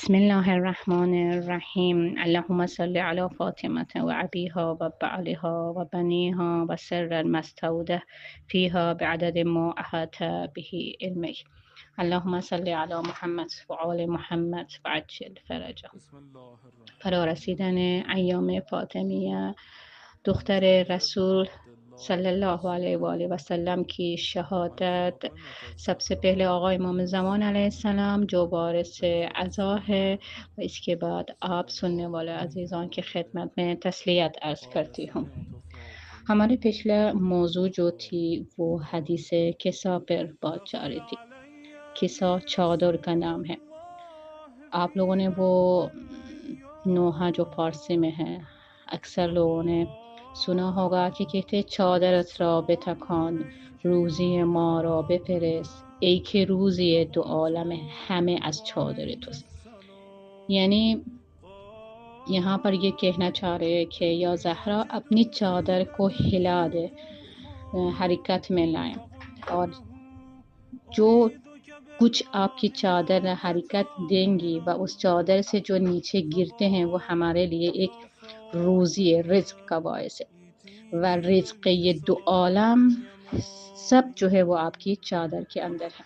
بسم الله الرحمن الرحیم. اللهم صل علی فاطمة و ابیها و بعلها و بنیها و سر المستودع فیها بعدد ما احاط به علمک. اللهم صل علی محمد و آل محمد و عجل فرجهم. فرا رسیدن ایام فاطمیه دختر رسول صلی الله علیه و آله و سلم کی شهادت سب سے پہلے آقا امام زمان علیہ السلام جو باعث عزا ہے، و اس کے بعد آپ سننے والے عزیزان کی خدمت میں تسلیت عرض کرتی ہوں۔ ہمارے پچھلا موضوع جو تھی وہ حدیث کسا پر بات جا رہی تھی۔ کسا چادر کا نام ہے۔ آپ لوگوں نے وہ نوحہ جو فارسی میں ہے اکثر لوگوں نے سنا ہوگا که کهته چادرت را بتکان روزی ما را بفرست ای که روزی دو عالم همه از چادر توست. یعنی یہاں پر یہ کہنا چاہ رہے ہیں کہ یا زہرا اپنی چادر کو ہلا دے، حرکت میں لائیں، اور جو کچھ آپ کی چادر حرکت دیں گی و اس چادر سے جو نیچے گرتے ہیں وہ ہمارے لیے ایک روزی رزق کا باعث ہے، و رزق یہ دو عالم سب جو ہے وہ آپ کی چادر کے اندر ہے۔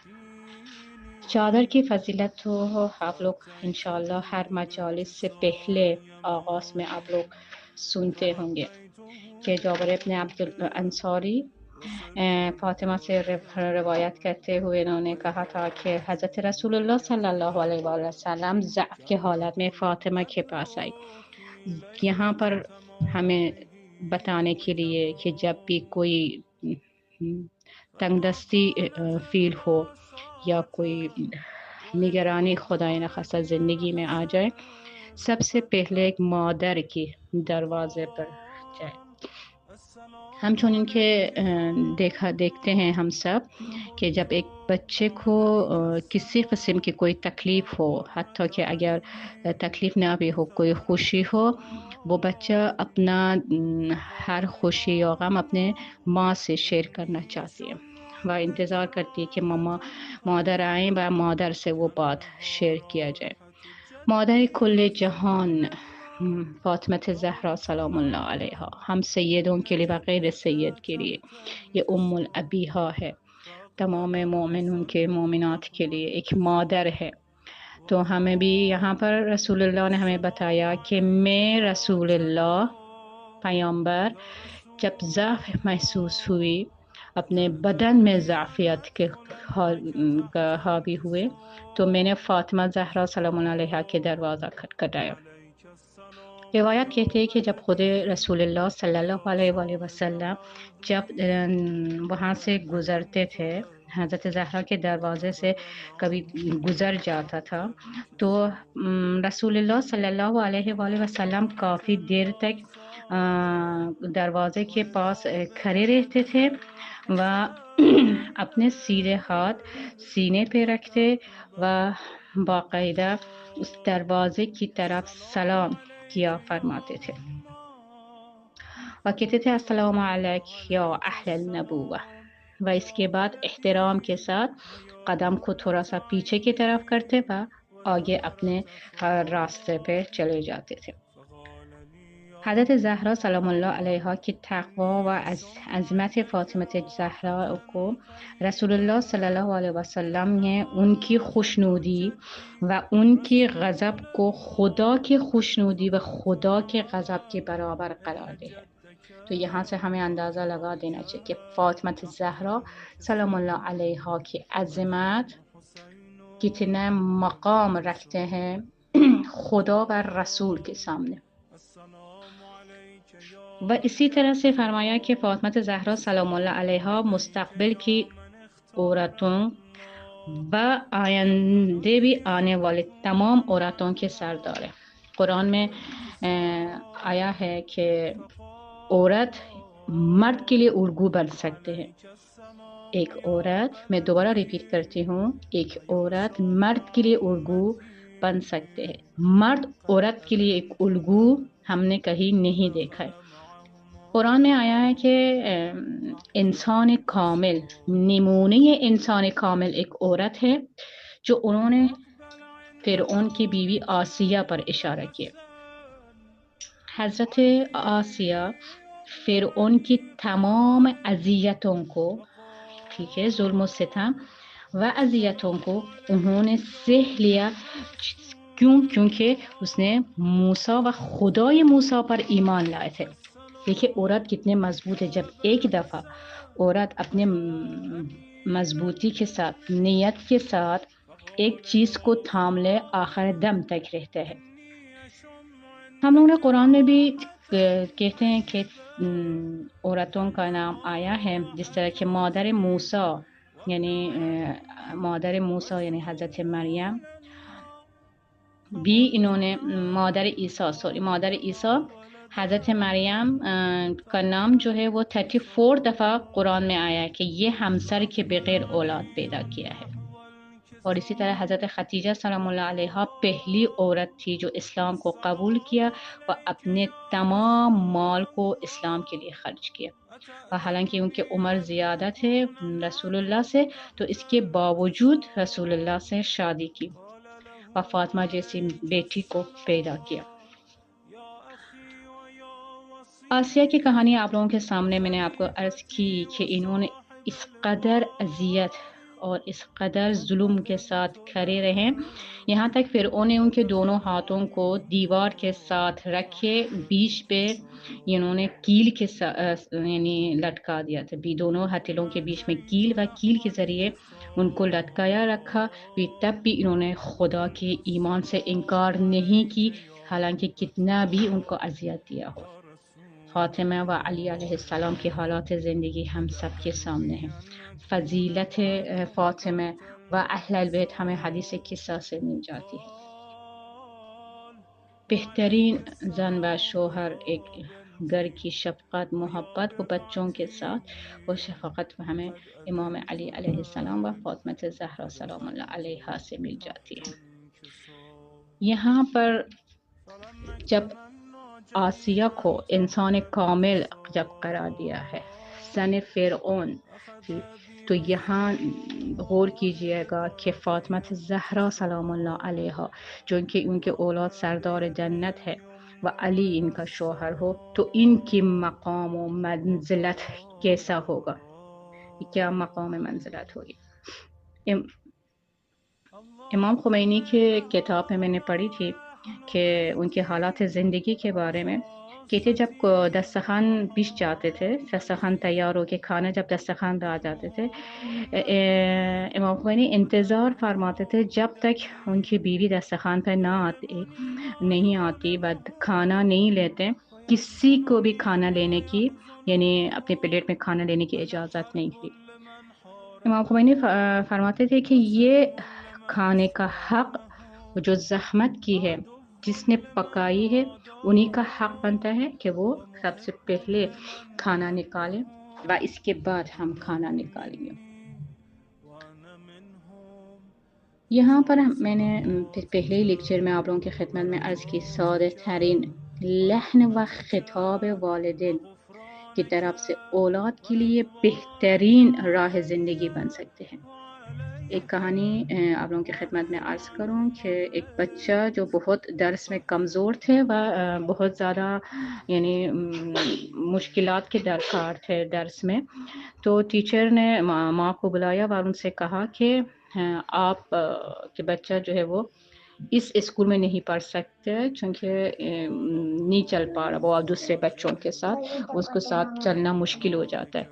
چادر کی فضیلت تو آپ لوگ انشاءاللہ ہر مجالس سے پہلے آغاز میں آپ لوگ سنتے ہوں گے کہ جابر ابن عبد الانصاری فاطمہ سے روایت کرتے ہوئے انہوں نے کہا تھا کہ حضرت رسول اللہ صلی اللہ علیہ وآلہ وسلم ضعف کے حالت میں فاطمہ کے پاس آئی۔ یہاں پر ہمیں بتانے کے لیے کہ جب بھی کوئی تنگ دستی فیل ہو یا کوئی نگرانی خدای نخواستہ زندگی میں آ جائے، سب سے پہلے ایک مادر کی دروازے پر جائے۔ ہم چونن کہ دیکھتے ہیں ہم سب کہ جب ایک بچے کو کسی قسم کی کوئی تکلیف ہو، حتیٰ کہ اگر تکلیف نہ بھی ہو، کوئی خوشی ہو، وہ بچہ اپنا ہر خوشی یا غم اپنے ماں سے شیئر کرنا چاہتی ہے، وہ انتظار کرتی ہے کہ مادر آئیں و مادر سے وہ بات شیئر کیا جائے۔ مادر کل جہان فاطمہ زہرا سلام اللہ علیہا، ہم سیدوں کے لیے و غیر سید کے لیے یہ ام الابیہا ہے، تمام مومنوں کے مومنات کے لیے ایک مادر ہے۔ تو ہمیں بھی یہاں پر رسول اللہ نے ہمیں بتایا کہ میں رسول اللہ پیامبر جب ضعف محسوس ہوئی، اپنے بدن میں ضعفیت کے حاوی ہوئے، تو میں نے فاطمہ زہرا سلام اللہ علیہا کے دروازہ کھٹکھٹایا۔ روایت کہتے ہیں کہ جب خود رسول اللہ صلی اللہ علیہ وآلہ وسلم جب وہاں سے گزرتے تھے، حضرت زہرا کے دروازے سے کبھی گزر جاتا تھا، تو رسول اللہ صلی اللہ علیہ وآلہ وسلم کافی دیر تک دروازے کے پاس کھڑے رہتے تھے و اپنے سیدھے ہاتھ سینے پہ رکھتے و باقاعدہ اس دروازے کی طرف سلام کیا فرماتے تھے و کہتے تھے السلام علیک یا اہل النبوہ، و اس کے بعد احترام کے ساتھ قدم کو تھوڑا سا پیچھے کی طرف کرتے و آگے اپنے راستے پہ چلے جاتے تھے۔ حضرت زہرا سلام اللہ علیہا کی تقوی و عظمت فاطمہ زہرا کو رسول اللہ صلی اللہ علیہ وسلم نے ان کی خوشنودی و ان کی غضب کو خدا کی خوشنودی و خدا کے غضب کے برابر قرار دیا۔ تو یہاں سے ہمیں اندازہ لگا دینا چاہیے کہ فاطمہ زہرا سلام اللہ علیہا کی عظمت کتنا مقام رکھتے ہیں خدا و رسول کے سامنے۔ و اسی طرح سے فرمایا کہ فاطمہ زہرا سلام اللہ علیہا مستقبل کی عورتوں و آئندے بھی آنے والے تمام عورتوں کے سردار ہے۔ قرآن میں آیا ہے کہ عورت مرد کے لیے الگو بن سکتے ہیں۔ ایک عورت، میں دوبارہ ریپیٹ کرتی ہوں، ایک عورت مرد کے لیے الگو بن سکتے ہیں۔ مرد عورت کے لیے ایک الگو ہم نے کہیں نہیں دیکھا ہے۔ قرآن میں آیا ہے کہ انسان کامل، نمونہ انسان کامل ایک عورت ہے جو انہوں نے فرعون کی بیوی آسیہ پر اشارہ کیا۔ حضرت آسیہ فرعون کی تمام اذیتوں کو، ٹھیک ہے، ظلم و ستم و اذیتوں کو انہوں نے سہ لیا، کیونکہ اس نے موسیٰ و خدای موسیٰ پر ایمان لائے تھے۔ دیکھیے عورت کتنے مضبوط ہے، جب ایک دفعہ عورت اپنے مضبوطی کے ساتھ، نیت کے ساتھ ایک چیز کو تھام لے، آخر دم تک رہتا ہے۔ ہم لوگوں نے قرآن میں بھی کہتے ہیں کہ عورتوں کا نام آیا ہے، جس طرح کہ مادر موسیٰ یعنی حضرت مریم بھی، انہوں نے مادر عیسیٰ حضرت مریم کا نام جو ہے وہ 34 دفعہ قرآن میں آیا ہے کہ یہ ہمسر کے بغیر اولاد پیدا کیا ہے۔ اور اسی طرح حضرت خدیجہ سلام اللہ علیہا پہلی عورت تھی جو اسلام کو قبول کیا و اپنے تمام مال کو اسلام کے لیے خرچ کیا، اور حالانکہ ان کے عمر زیادہ تھے رسول اللہ سے، تو اس کے باوجود رسول اللہ سے شادی کی و فاطمہ جیسی بیٹی کو پیدا کیا۔ آسیہ کی کہانی آپ لوگوں کے سامنے میں نے آپ کو عرض کی کہ انہوں نے اس قدر اذیت اور اس قدر ظلم کے ساتھ کھڑے رہے، یہاں تک فرعون نے ان کے دونوں ہاتھوں کو دیوار کے ساتھ رکھے، بیچ پہ انہوں نے کیل کے یعنی لٹکا دیا تھا، دونوں ہتھیلیوں کے بیچ میں کیل، و کیل کے ذریعے ان کو لٹکایا رکھا، تب بھی انہوں نے خدا کے ایمان سے انکار نہیں کی، حالانکہ کتنا بھی ان کو اذیت دیا ہو۔ فاطمہ و علی علیہ السلام کی حالات زندگی ہم سب کے سامنے ہیں۔ فضیلت فاطمہ و اہل البیت ہمیں حدیث قصہ سے مل جاتی ہے۔ بہترین زن و شوہر، ایک گھر کی شفقت، محبت و بچوں کے ساتھ وہ شفقت ہمیں امام علی علیہ السلام و فاطمہ زہرا سلام اللہ علیہا سے مل جاتی ہے۔ یہاں پر جب آسیہ کو انسان کامل جب قرار دیا ہے، زن فرعون، تو یہاں غور کیجئے گا کہ فاطمہ زہرا سلام اللہ علیہا جو کہ ان کے اولاد سردار جنت ہے و علی ان کا شوہر ہو، تو ان کی مقام و منزلت کیسا ہوگا، کیا مقام منزلت ہوگی۔ امام خمینی کے کتاب میں نے پڑھی تھی کہ ان کے حالات زندگی کے بارے میں، کہتے جب دسترخوان بچھ جاتے تھے، دسترخوان تیار ہو کے کھانا جب دسترخوان پہ آ جاتے تھے، امام خمینی انتظار فرماتے تھے جب تک ان کی بیوی دسترخوان پہ نہیں آتی، بعد کھانا نہیں لیتے، کسی کو بھی کھانا لینے کی، یعنی اپنے پلیٹ میں کھانا لینے کی اجازت نہیں تھی۔ امام خمینی فرماتے تھے کہ یہ کھانے کا حق جو زحمت کی ہے، جس نے پکائی ہے، انہی کا حق بنتا ہے کہ وہ سب سے پہلے کھانا نکالیں و اس کے بعد ہم کھانا نکالیں گے۔ یہاں پر میں نے پہلے ہی لیکچر میں آپ لوگوں کی خدمت میں عرض کی، سادہ ترین لحن و خطاب والدین کی طرف سے اولاد کے لیے بہترین راہ زندگی بن سکتے ہیں۔ ایک کہانی آپ لوگوں کی خدمت میں عرض کروں کہ ایک بچہ جو بہت درس میں کمزور تھے و بہت زیادہ یعنی مشکلات کے درکار تھے درس میں، تو ٹیچر نے ماں کو بلایا اور ان سے کہا کہ آپ کے بچہ جو ہے وہ اس اسکول میں نہیں پڑھ سکتے چونکہ نہیں چل پا رہا، وہ دوسرے بچوں کے ساتھ اس کے ساتھ چلنا مشکل ہو جاتا ہے،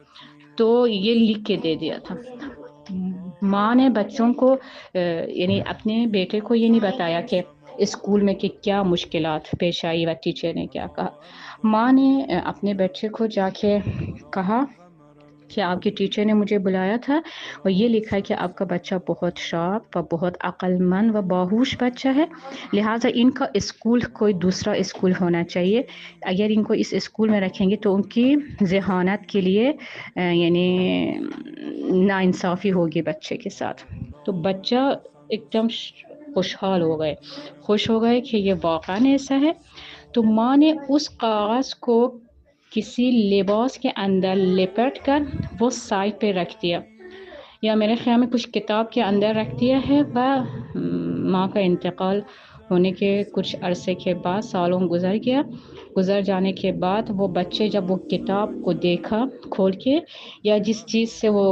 تو یہ لکھ کے دے دیا تھا۔ ماں نے بچوں کو یعنی اپنے بیٹے کو یہ نہیں بتایا کہ اسکول میں کہ کیا مشکلات پیش آئی و ٹیچر نے کیا کہا۔ ماں نے اپنے بچے کو جا کے کہا کہ آپ کے ٹیچر نے مجھے بلایا تھا اور یہ لکھا ہے کہ آپ کا بچہ بہت شارپ و بہت عقل مند و باہوش بچہ ہے، لہٰذا ان کا اسکول کوئی دوسرا اسکول ہونا چاہیے، اگر ان کو اس اسکول میں رکھیں گے تو ان کی ذہانت کے لیے یعنی ناانصافی ہوگی بچے کے ساتھ۔ تو بچہ ایک دم خوش ہو گئے کہ یہ واقعاً ایسا ہے۔ تو ماں نے اس کاغذ کو کسی لباس کے اندر لپٹ کر وہ سائڈ پہ رکھ دیا، یا میرے خیال میں کچھ کتاب کے اندر رکھ دیا ہے، و ماں کا انتقال ہونے کے کچھ عرصے کے بعد، سالوں گزر جانے کے بعد، وہ بچے جب وہ کتاب کو دیکھا کھول کے، یا جس چیز سے وہ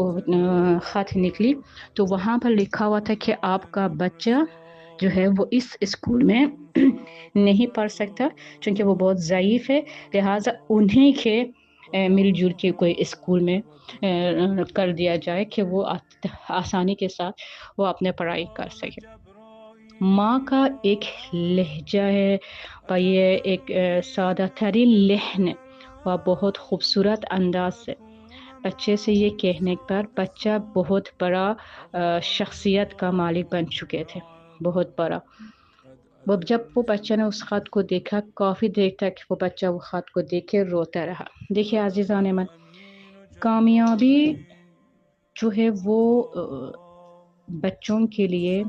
خط نکلی، تو وہاں پر لکھا ہوا تھا کہ آپ کا بچہ جو ہے وہ اس اسکول میں نہیں پڑھ سکتا، چونکہ وہ بہت ضعیف ہے، لہٰذا انہیں کے مل جل کے کوئی اسکول میں کر دیا جائے کہ وہ آسانی کے ساتھ وہ اپنے پڑھائی کر سکے۔ ماں کا ایک لہجہ ہے، یہ ایک سادہ ترین لحن و بہت خوبصورت انداز سے بچے سے یہ کہنے پر بچہ بہت بڑا شخصیت کا مالک بن چکے تھے، بہت بڑا۔ جب وہ بچہ نے اس خط کو دیکھا، کافی دیر تک وہ بچہ وہ خط کو دیکھ کے روتا رہا۔ دیکھیے عزیزان من، کامیابی جو ہے وہ بچوں کے لیے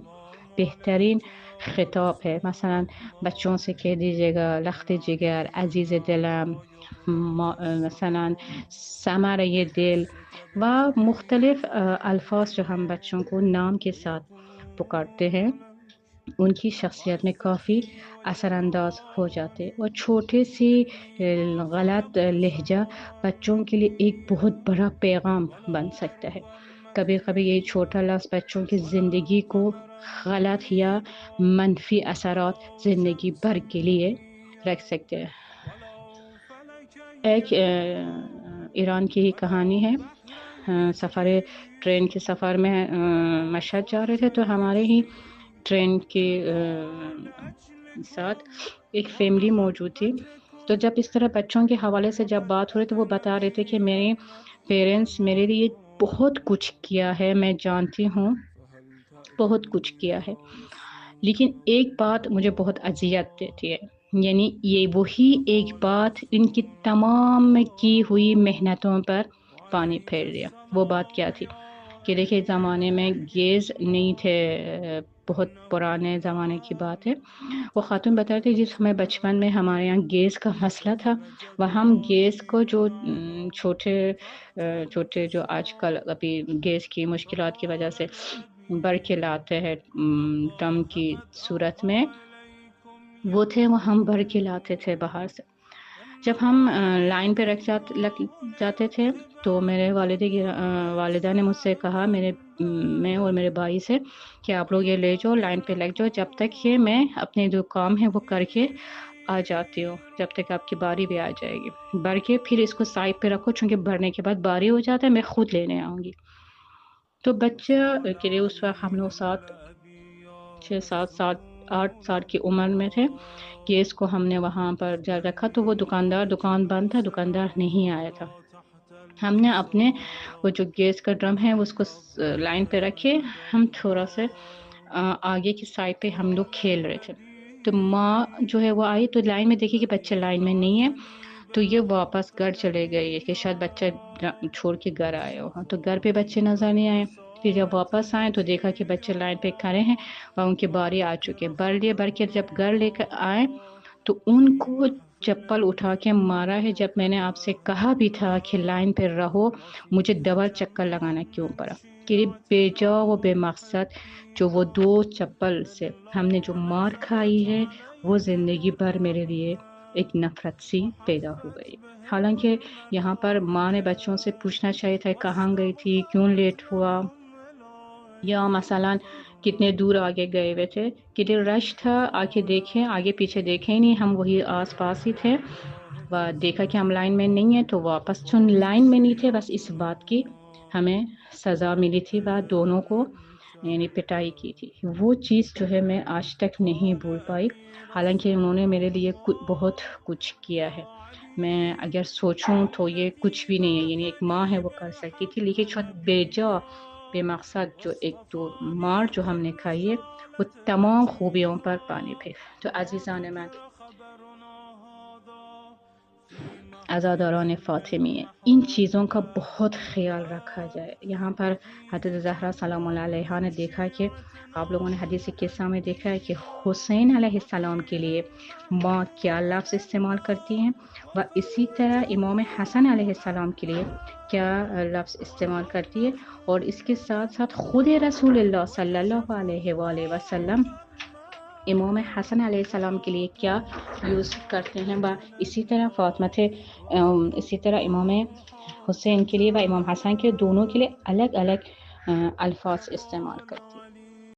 بہترین خطاب ہے۔ مثلا بچوں سے کہہ دیجیے گا لخت جگر، عزیز دلم، مثلا ثمر دل و مختلف الفاظ جو ہم بچوں کو نام کے ساتھ پکارتے ہیں، ان کی شخصیت میں کافی اثر انداز ہو جاتے، اور چھوٹے سی غلط لہجہ بچوں کے لیے ایک بہت بڑا پیغام بن سکتا ہے۔ کبھی کبھی یہ چھوٹا لفظ بچوں کی زندگی کو غلط یا منفی اثرات زندگی بھر کے لیے رکھ سکتے ہیں۔ ایک ایران کی ہی کہانی ہے۔ ٹرین کے سفر میں مشہد جا رہے تھے، تو ہمارے ہی ٹرین کے ساتھ ایک فیملی موجود تھی۔ تو جب اس طرح بچوں کے حوالے سے جب بات ہو رہی، تو وہ بتا رہے تھے کہ میرے پیرنٹس میرے لیے بہت کچھ کیا ہے، میں جانتی ہوں بہت کچھ کیا ہے، لیکن ایک بات مجھے بہت اذیت دیتی ہے، یعنی یہ وہی ایک بات ان کی تمام کی ہوئی محنتوں پر پانی پھیر دیا۔ وہ بات کیا تھی کہ دیکھیں زمانے میں گیس نہیں تھے، بہت پرانے زمانے کی بات ہے۔ وہ خاتون بتا رہے تھے جس ہمیں بچپن میں ہمارے یہاں گیس کا مسئلہ تھا، وہ ہم گیس کو جو چھوٹے جو آج کل ابھی گیس کی مشکلات کی وجہ سے بھر کے لاتے ہیں ٹم کی صورت میں، وہ تھے، وہ ہم بھر کے لاتے تھے باہر سے۔ جب ہم لائن پہ رکھ جاتے تھے، تو میرے والدہ نے مجھ سے کہا، میں اور میرے بھائی سے، کہ آپ لوگ یہ لے جاؤ لائن پہ لگ جاؤ، جب تک یہ میں اپنے جو کام ہے وہ کر کے آ جاتی ہوں، جب تک آپ کی باری بھی آ جائے گی۔ بھر کے پھر اس کو سائڈ پہ رکھو، چونکہ بھرنے کے بعد باری ہو جاتا ہے، میں خود لینے آؤں گی۔ تو بچہ کے لیے اس وقت ہم لوگ 8 سال کی عمر میں تھے۔ گیس کو ہم نے وہاں پر جا رکھا، تو وہ دکان بند تھا، دکاندار نہیں آیا تھا۔ ہم نے اپنے وہ جو گیس کا ڈرم ہے اس کو لائن پہ رکھے، ہم تھوڑا سا آگے کی سائڈ پہ ہم لوگ کھیل رہے تھے۔ تو ماں جو ہے وہ آئی، تو لائن میں دیکھی کہ بچہ لائن میں نہیں ہے، تو یہ واپس گھر چلے گئے کہ شاید بچہ چھوڑ کے گھر آئے ہو۔ تو گھر پہ بچے نظر نہیں آئے۔ پھر جب واپس آئے تو دیکھا کہ بچے لائن پہ کھڑے ہیں اور ان کی باری آ چکے، بھر کے جب گھر لے کر آئے تو ان کو چپل اٹھا کے مارا ہے۔ جب میں نے آپ سے کہا بھی تھا کہ لائن پہ رہو، مجھے ڈبل چکر لگانا کیوں پڑا؟ کہ بے جا و بے مقصد جو وہ 2 چپل سے ہم نے جو مار کھائی ہے، وہ زندگی بھر میرے لیے ایک نفرت سی پیدا ہو گئی۔ حالانکہ یہاں پر ماں نے بچوں سے پوچھنا چاہیے تھا کہاں گئی تھی، کیوں لیٹ ہوا، یا مثلا کتنے دور آگے گئے ہوئے تھے، کتنے رش تھا، آگے دیکھیں، آگے پیچھے دیکھیں نہیں، ہم وہی آس پاس ہی تھے، دیکھا کہ ہم لائن میں نہیں ہیں تو واپس چون لائن میں نہیں تھے، بس اس بات کی ہمیں سزا ملی تھی، دونوں کو یعنی پٹائی کی تھی۔ وہ چیز جو ہے میں آج تک نہیں بھول پائی، حالانکہ انہوں نے میرے لیے بہت کچھ کیا ہے۔ میں اگر سوچوں تو یہ کچھ بھی نہیں ہے، یعنی ایک ماں ہے وہ کر سکتی تھی، لیکن بے جا بے مقصد جو ایک تو مار جو ہم نے کھائی ہے، وہ تمام خوبیوں پر پانی پھیر۔ تو عزاداران فاطمیه، این چیزوں کا بہت خیال رکھا جائے. یہاں پر حضرت زہرا سلام اللہ علیہا نے دیکھا کہ آپ لوگوں نے حدیث قصہ میں دیکھا ہے کہ حسین علیہ السلام کے لیے ماں کیا لفظ استعمال کرتی ہیں، و اسی طرح امام حسن علیہ السلام کے لیے کیا لفظ استعمال کرتی ہے. اور اس کے ساتھ ساتھ خود رسول اللہ صلی اللہ علیہ وآلہ وسلم امام حسن علیہ السلام کے لیے کیا یوز کرتے ہیں، و اسی طرح اسی طرح امام حسین کے لیے و امام حسن کے دونوں کے لیے الگ الگ الفاظ استعمال کرتی ہیں.